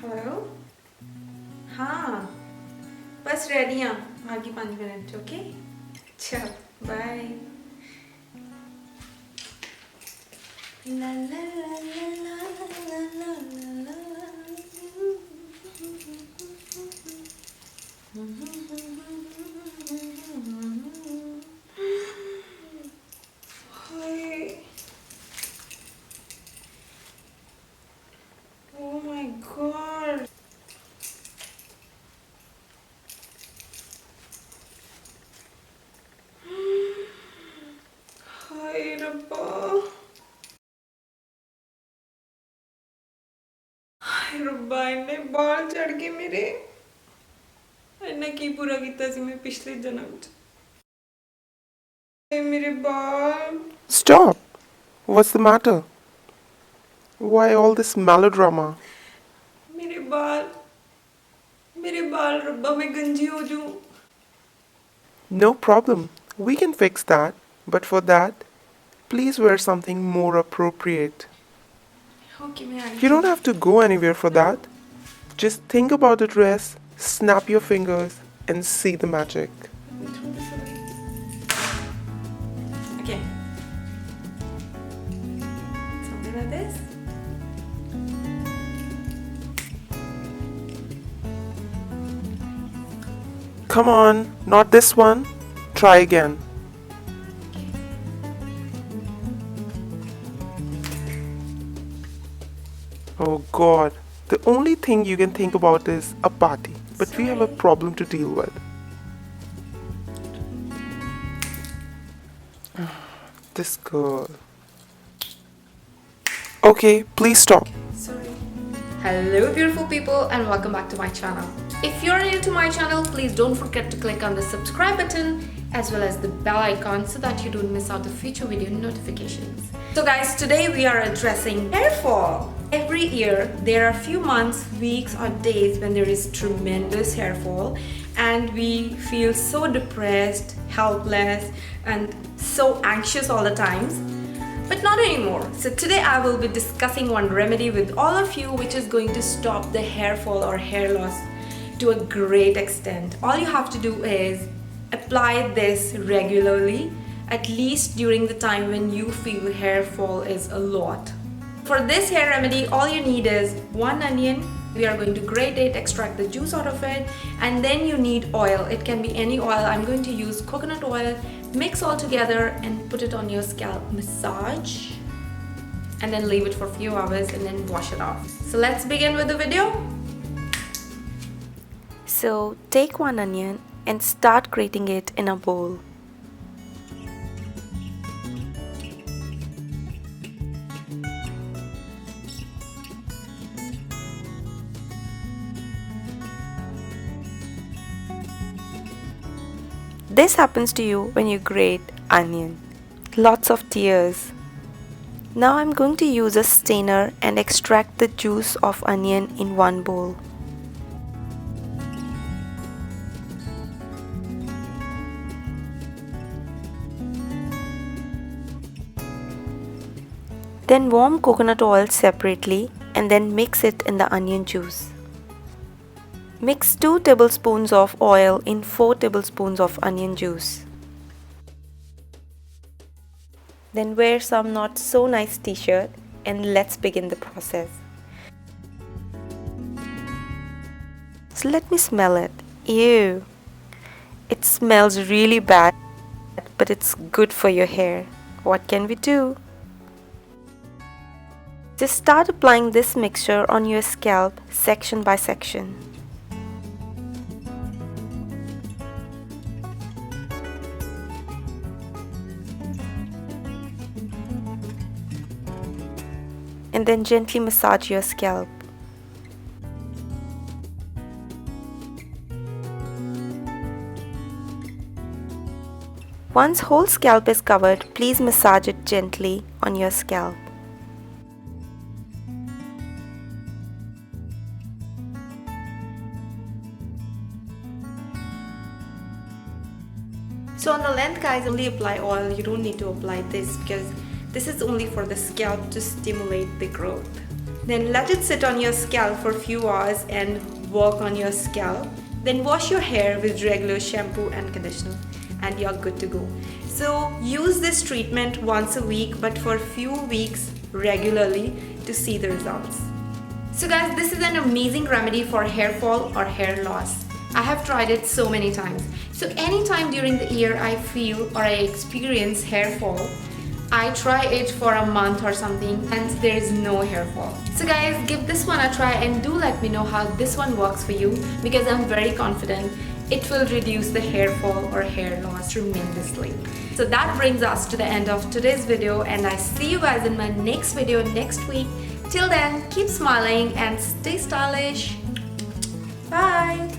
Hello हाँ बस ready हाँ आगे 5 मिनट ओके चल बाय ला ला ला ला ला ला ला हाय Oh my god. हाय रब्बा हाय रब्बा इन्ने बाल झड़ गए मेरे इन्ने की पूरा कीता सी मैं पिछले जन्म च मेरे बाल Stop! What's the matter? Why all this melodrama? मेरे बाल रब्बा मैं गंजी हो जाऊं No problem. We can fix that. But for that, please wear something more appropriate. Okay मैं आ You don't have to go anywhere for that. Just think about the dress, snap your fingers, and see the magic. Okay. Something like this. Come on, not this one. Try again. Oh god, the only thing you can think about is a party. But we have a problem to deal with. This girl. Okay, please stop. Sorry. Hello beautiful people and welcome back to my channel. If you're new to my channel, please don't forget to click on the subscribe button as well as the bell icon so that you don't miss out the future video notifications. So guys, today we are addressing hair fall. Every year there are few months, weeks or days when there is tremendous hair fall and we feel so depressed, helpless and so anxious all the times. But not anymore. So today I will be discussing one remedy with all of you which is going to stop the hair fall or hair loss to a great extent. All you have to do is apply this regularly, at least during the time when you feel hair fall is a lot. For this hair remedy, all you need is 1 onion. We are going to grate it, extract the juice out of it, and then you need oil. It can be any oil. I'm going to use coconut oil. Mix all together and put it on your scalp. Massage and then leave it for a few hours and then wash it off. So let's begin with the video. So take 1 onion and start grating it in a bowl. This happens to you when you grate onion. Lots of tears. Now I'm going to use a strainer and extract the juice of onion in one bowl. Then warm coconut oil separately and then mix it in the onion juice. Mix 2 tablespoons of oil in 4 tablespoons of onion juice. Then wear some not so nice t-shirt and let's begin the process. So let me smell it. Ew! It smells really bad, but it's good for your hair. What can we do? Just start applying this mixture on your scalp section by section. And then gently massage your scalp. Once whole scalp is covered, please massage it gently on your scalp. So on the length guys, only apply oil. You don't need to apply this because this is only for the scalp to stimulate the growth. Then let it sit on your scalp for a few hours and work on your scalp. Then wash your hair with regular shampoo and conditioner and you're good to go. So use this treatment once a week but for a few weeks regularly to see the results. So guys, this is an amazing remedy for hair fall or hair loss. I have tried it so many times. So anytime during the year I feel or I experience hair fall, I try it for a month or something and there is no hair fall. So guys, give this one a try and do let me know how this one works for you, because I'm very confident it will reduce the hair fall or hair loss tremendously. So that brings us to the end of today's video, and I see you guys in my next video next week. Till then, keep smiling and stay stylish. Bye!